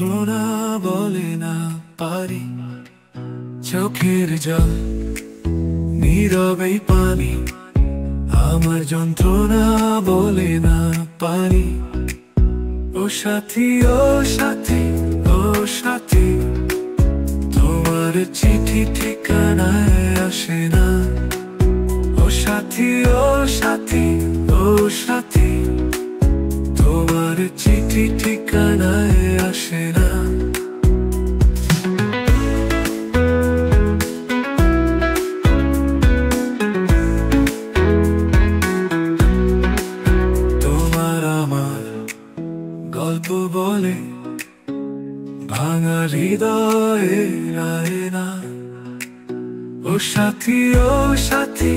যন্ত্রণা বলে না পারি, চোখের জল নীরবেই পানি। আমার যন্ত্রণা বলে না পারি। ও সাথী, ও সাথী, ও সাথী, তোমার চিঠি ঠিকানায় আসে না। ও সাথী, ও সাথী, ও সাথী, তোমার চিঠি ঠিকানায় আসে না। তোমার আমার গল্প বলে ভাঙা হৃদয়ে আয়না। ও সাথী, ও সাথী,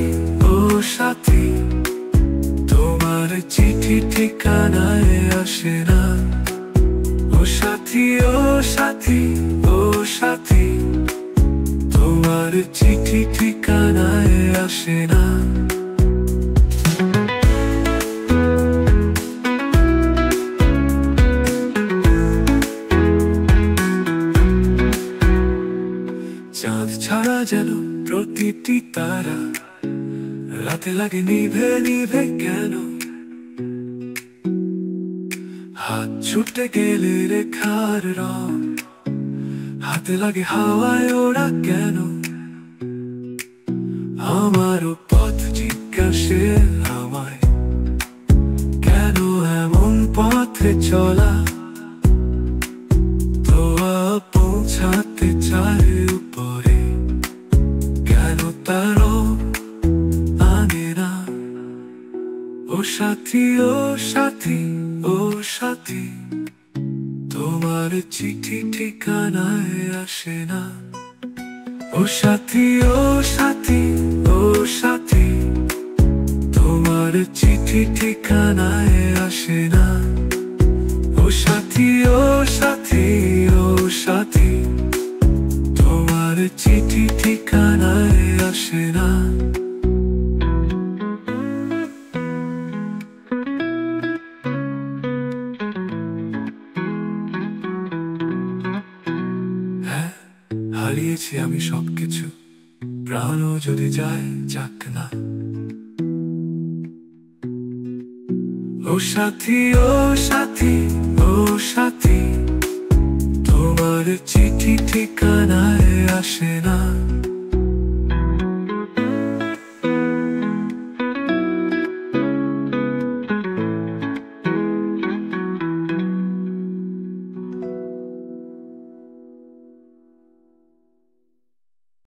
ও সাথী, তোমার চিঠি ঠিকানায় আসে না। ও সাথী, ও সাথী, ও সাথী, তোমার চিঠি ঠিকানায় আসে না। চাঁদ ছাড়া যেন প্রতিটি তারা রাতে লাগে নিভে নিভে কেন? হাত ছুটে গেলে রেখার রং হাতে লাগে হাওয়ায় ওরা কেন? আমারও পথ জিজ্ঞাসে আমায়, কেন এমন পথে চলা? তোয়া পৌঁছাতে চায় উপরে, কেন তারও আগে না? ও সাথী, ও সাথী, ও সাথী, তোমার চিঠি ঠিকানায় আসে না। ও সাথী, ও সাথী, ও সাথী, তোমার চিঠি ঠিকানায় আসে না। ও সাথী, ও সাথী, ও সাথী, তোমার চিঠি ঠিকানায় আসে না। হ্যাঁ, হারিয়েছি আমি সবকিছু, প্রাণও যদি যায় যাক না। ও সাথী, ও সাথী, ও সাথী, তোমার চিঠি ঠিকানায় আসে না।